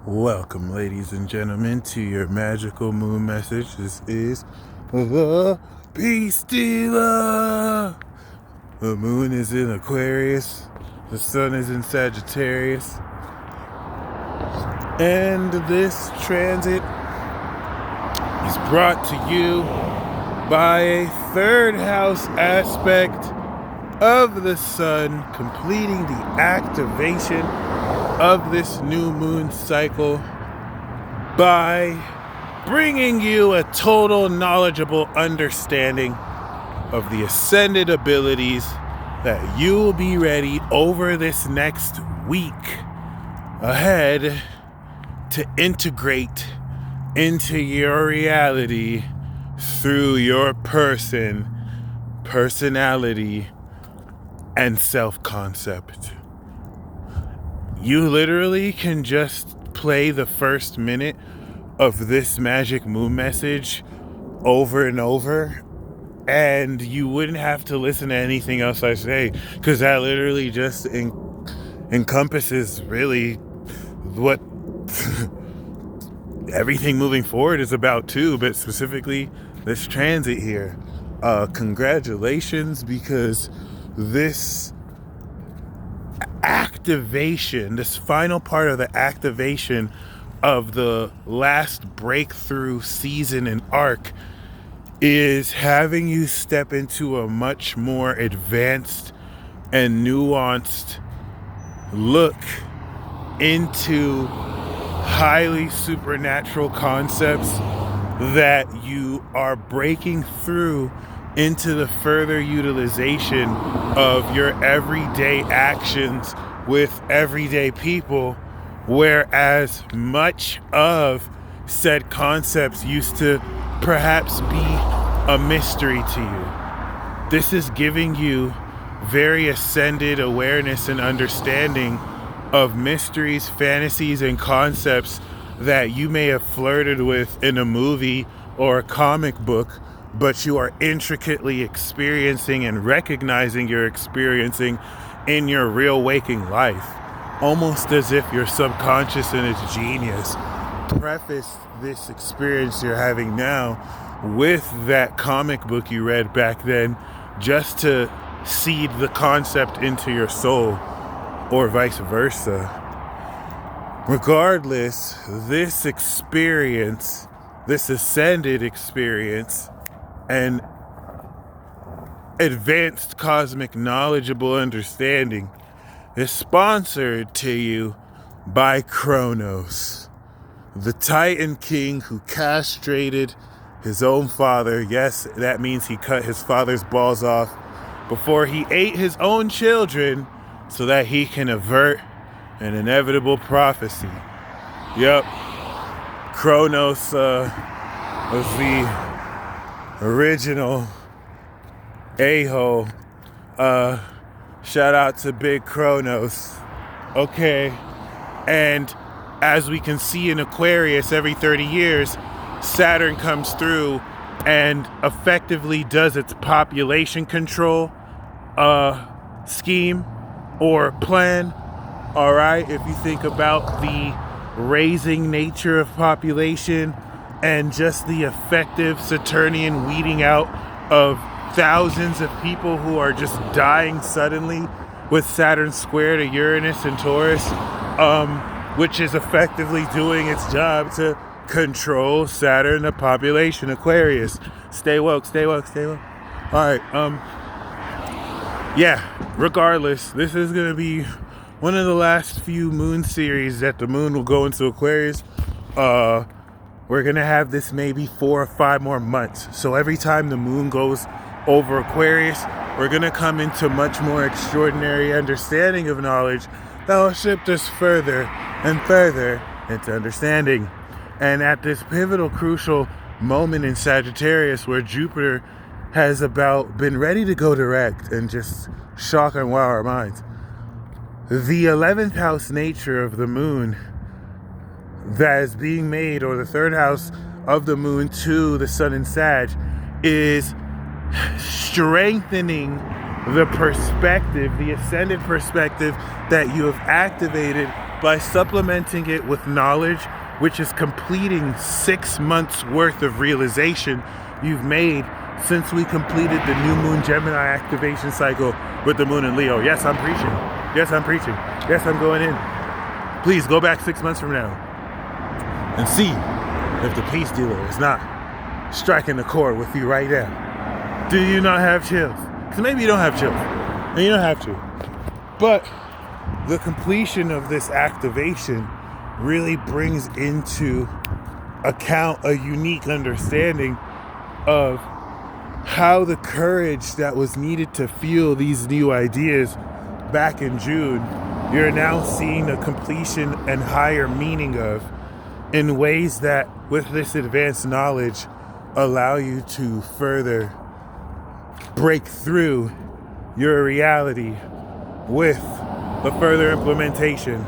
Welcome, ladies and gentlemen, to your magical moon message. This is the Peace Stealer. The moon is in Aquarius, the sun is in Sagittarius, and this transit is brought to you by a third house aspect of the sun, completing the activation of this new moon cycle by bringing you a total knowledgeable understanding of the ascended abilities that you will be ready over this next week ahead to integrate into your reality through your personality, and self-concept. You literally can just play the first minute of this magic moon message over and over, and you wouldn't have to listen to anything else I say, because that literally just encompasses really what everything moving forward is about too, but specifically this transit here. Congratulations, because this activation, this final part of the activation of the last breakthrough season and arc, is having you step into a much more advanced and nuanced look into highly supernatural concepts that you are breaking through into the further utilization of your everyday actions with everyday people, whereas much of said concepts used to perhaps be a mystery to you. This is giving you very ascended awareness and understanding of mysteries, fantasies, and concepts that you may have flirted with in a movie or a comic book, but you are intricately experiencing and recognizing you're experiencing in your real waking life. Almost as if your subconscious and its genius prefaced this experience you're having now with that comic book you read back then, just to seed the concept into your soul, or vice versa. Regardless, this experience, this ascended experience, and advanced cosmic knowledgeable understanding is sponsored to you by Kronos, the Titan King who castrated his own father. Yes, that means he cut his father's balls off before he ate his own children so that he can avert an inevitable prophecy. Yep, Kronos was the original a-hole. Shout out to Big Kronos. Okay, and as we can see in Aquarius, every 30 years, Saturn comes through and effectively does its population control scheme or plan. All right, if you think about the raising nature of population and just the effective Saturnian weeding out of thousands of people who are just dying suddenly with Saturn square to Uranus and Taurus, which is effectively doing its job to control Saturn, the population, Aquarius. Stay woke, stay woke, stay woke. All right, yeah, regardless, this is going to be one of the last few moon series that the moon will go into Aquarius. We're going to have this maybe 4 or 5 more months. So every time the moon goes over Aquarius, we're going to come into much more extraordinary understanding of knowledge that will shift us further and further into understanding. And at this pivotal, crucial moment in Sagittarius, where Jupiter has about been ready to go direct and just shock and wow our minds, the 11th house nature of the moon that is being made, or the third house of the moon to the sun in Sag, is strengthening the perspective, the ascended perspective that you have activated by supplementing it with knowledge, which is completing 6 months worth of realization you've made since we completed the new moon Gemini activation cycle with the moon in Leo. Yes, I'm preaching. Yes, I'm preaching. Yes, I'm going in. Please go back 6 months from now and see if the peace dealer is not striking the chord with you right now. Do you not have chills? Because maybe you don't have chills, and you don't have to. But the completion of this activation really brings into account a unique understanding of how the courage that was needed to feel these new ideas back in June, you're now seeing a completion and higher meaning of in ways that, with this advanced knowledge, allow you to further break through your reality with the further implementation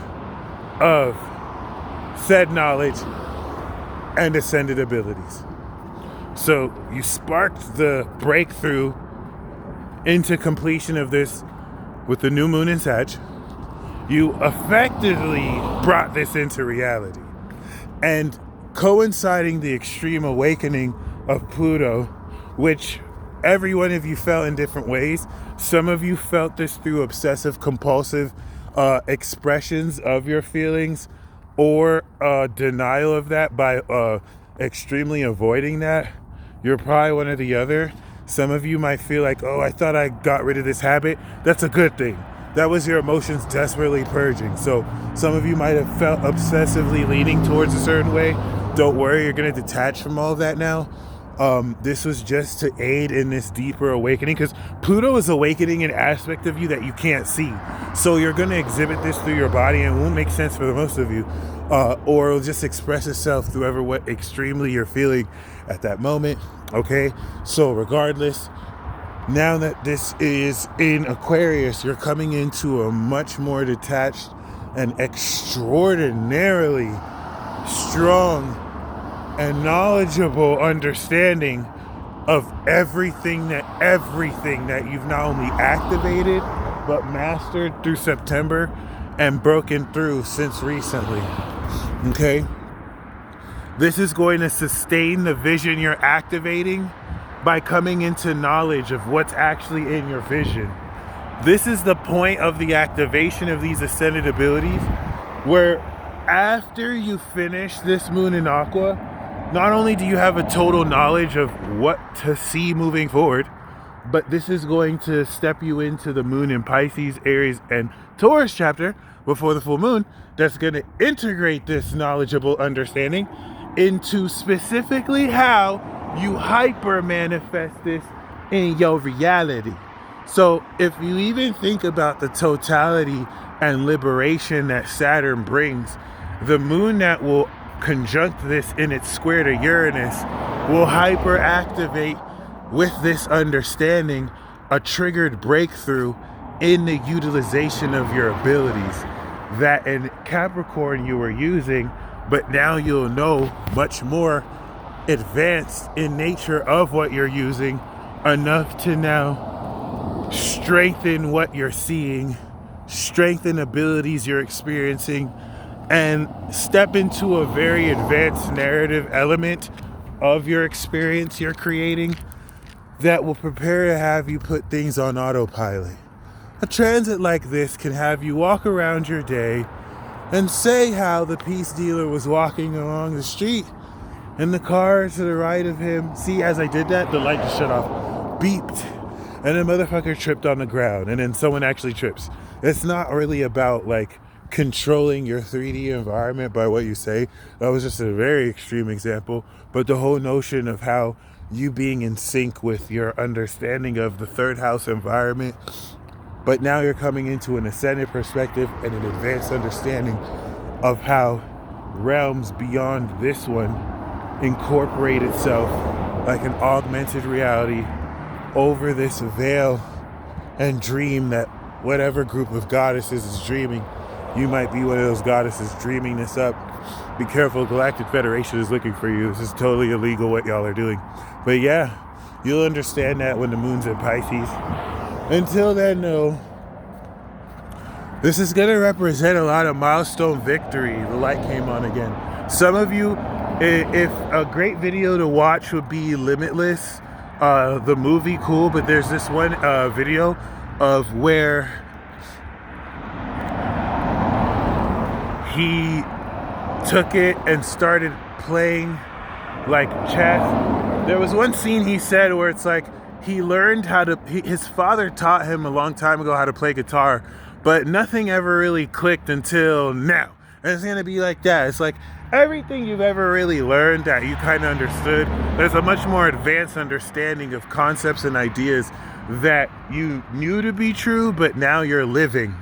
of said knowledge and ascended abilities. So you sparked the breakthrough into completion of this with the new moon in Sag. You effectively brought this into reality. And coinciding the extreme awakening of Pluto, which every one of you felt in different ways. Some of you felt this through obsessive compulsive expressions of your feelings, or denial of that by extremely avoiding that. You're probably one or the other. Some of you might feel like, oh, I thought I got rid of this habit. That's a good thing. That was your emotions desperately purging. So some of you might have felt obsessively leaning towards a certain way. Don't worry, you're going to detach from all of that now. This was just to aid in this deeper awakening, because Pluto is awakening an aspect of you that you can't see. So you're going to exhibit this through your body, and it won't make sense for the most of you, or it'll just express itself through what extremely you're feeling at that moment. Okay, so regardless, now that this is in Aquarius, you're coming into a much more detached and extraordinarily strong and knowledgeable understanding of everything that you've not only activated but mastered through September and broken through since recently. Okay, this is going to sustain the vision you're activating by coming into knowledge of what's actually in your vision. This is the point of the activation of these ascended abilities, where after you finish this moon in Aqua, not only do you have a total knowledge of what to see moving forward, but this is going to step you into the moon in Pisces, Aries, and Taurus chapter before the full moon that's going to integrate this knowledgeable understanding into specifically how you hyper manifest this in your reality. So if you even think about the totality and liberation that Saturn brings, the moon that will conjunct this in its square to Uranus will hyper activate with this understanding a triggered breakthrough in the utilization of your abilities that in Capricorn you were using, but now you'll know much more advanced in nature of what you're using, enough to now strengthen what you're seeing, strengthen abilities you're experiencing, and step into a very advanced narrative element of your experience you're creating that will prepare to have you put things on autopilot. A transit like this can have you walk around your day and say how the peace dealer was walking along the street and the car to the right of him, see, as I did that, the light just shut off, beeped, and the motherfucker tripped on the ground, and then someone actually trips. It's not really about like controlling your 3D environment by what you say. That was just a very extreme example, but the whole notion of how you being in sync with your understanding of the third house environment, but now you're coming into an ascended perspective and an advanced understanding of how realms beyond this one incorporate itself like an augmented reality over this veil and dream that whatever group of goddesses is dreaming. You might be one of those goddesses dreaming this up. Be careful, Galactic Federation is looking for you. This is totally illegal what y'all are doing. But yeah, you'll understand that when the moon's in Pisces. Until then, know This is going to represent a lot of milestone victory. The light came on again. Some of you, if a great video to watch would be Limitless, the movie, cool, but there's this one video of where he took it and started playing like chess. There was one scene he said where it's like he learned how to, his father taught him a long time ago how to play guitar, but nothing ever really clicked until now. And it's gonna be like that. It's like everything you've ever really learned that you kind of understood, there's a much more advanced understanding of concepts and ideas that you knew to be true, but now you're living,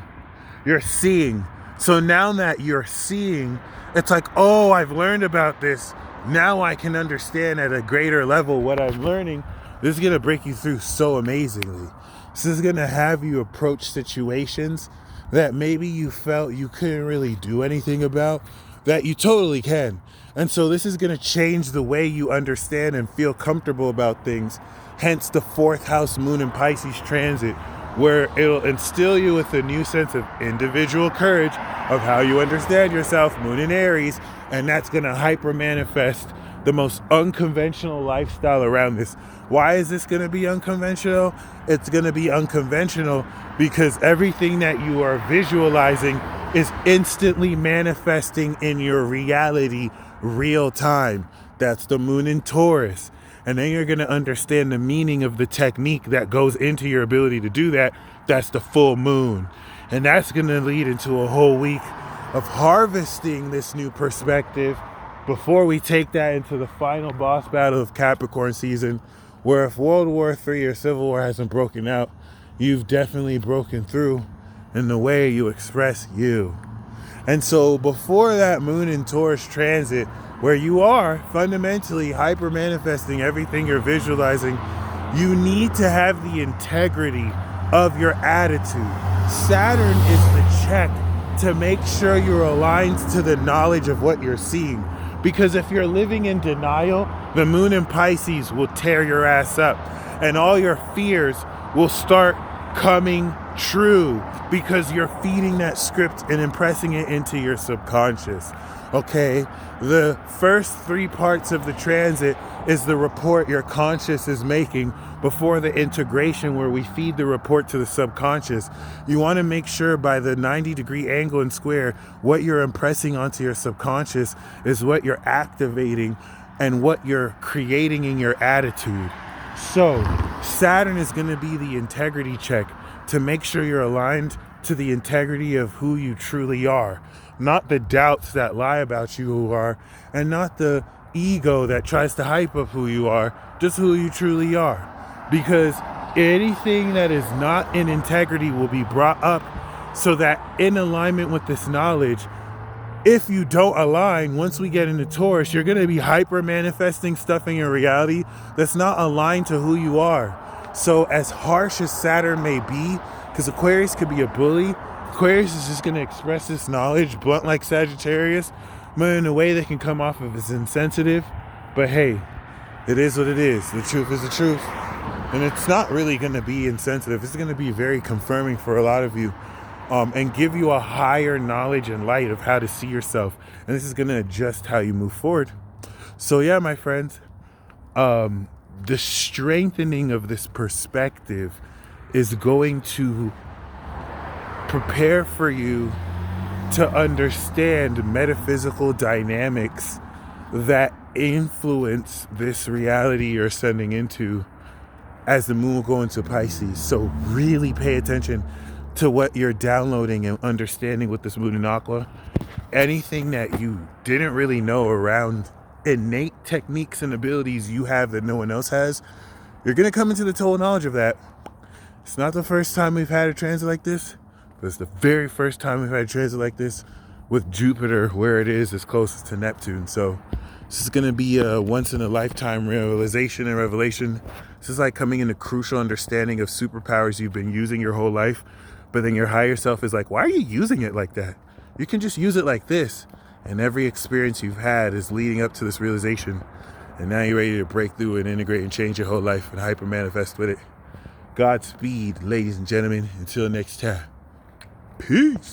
you're seeing. So now that you're seeing, it's like, oh, I've learned about this. Now I can understand at a greater level what I'm learning. This is gonna break you through so amazingly. This is gonna have you approach situations that maybe you felt you couldn't really do anything about, that you totally can. And so this is gonna change the way you understand and feel comfortable about things. Hence the 4th house moon in Pisces transit, where it'll instill you with a new sense of individual courage of how you understand yourself, moon in Aries, and that's gonna hyper manifest the most unconventional lifestyle around this. Why is this gonna be unconventional? It's gonna be unconventional because everything that you are visualizing is instantly manifesting in your reality real time. That's the moon in Taurus. And then you're gonna understand the meaning of the technique that goes into your ability to do that. That's the full moon. And that's gonna lead into a whole week of harvesting this new perspective before we take that into the final boss battle of Capricorn season, where if World War III or Civil War hasn't broken out, you've definitely broken through in the way you express you. And so before that moon in Taurus transit, where you are fundamentally hyper manifesting everything you're visualizing, you need to have the integrity of your attitude. Saturn is the check to make sure you're aligned to the knowledge of what you're seeing. Because if you're living in denial, the moon in Pisces will tear your ass up, and all your fears will start coming true because you're feeding that script and impressing it into your subconscious. Okay, the first 3 parts of the transit is the report your conscious is making before the integration, where we feed the report to the subconscious. You want to make sure by the 90-degree angle and square, what you're impressing onto your subconscious is what you're activating and what you're creating in your attitude. So Saturn is going to be the integrity check to make sure you're aligned to the integrity of who you truly are, not the doubts that lie about you who are, and not the ego that tries to hype up who you are, just who you truly are. Because anything that is not in integrity will be brought up, so that in alignment with this knowledge, if you don't align, once we get into Taurus, you're going to be hyper manifesting stuff in your reality that's not aligned to who you are. So as harsh as Saturn may be, because Aquarius could be a bully, Aquarius is just going to express this knowledge blunt like Sagittarius, but in a way that can come off of as insensitive. But hey, it is what it is. The truth is the truth. And it's not really going to be insensitive. It's going to be very confirming for a lot of you, and give you a higher knowledge and light of how to see yourself. And this is going to adjust how you move forward. So yeah, my friends, the strengthening of this perspective is going to prepare for you to understand metaphysical dynamics that influence this reality you're ascending into as the moon will go into Pisces. So really pay attention to what you're downloading and understanding with this moon in Aqua. Anything that you didn't really know around innate techniques and abilities you have that no one else has, you're going to come into the total knowledge of that. It's not the first time we've had a transit like this, but it's the very first time we've had a transit like this with Jupiter where it is closest to Neptune. So this is going to be a once in a lifetime realization and revelation. This is like coming into crucial understanding of superpowers you've been using your whole life, but then your higher self is like, why are you using it like that? You can just use it like this. And every experience you've had is leading up to this realization. And now you're ready to break through and integrate and change your whole life and hyper manifest with it. Godspeed, ladies and gentlemen. Until next time. Peace.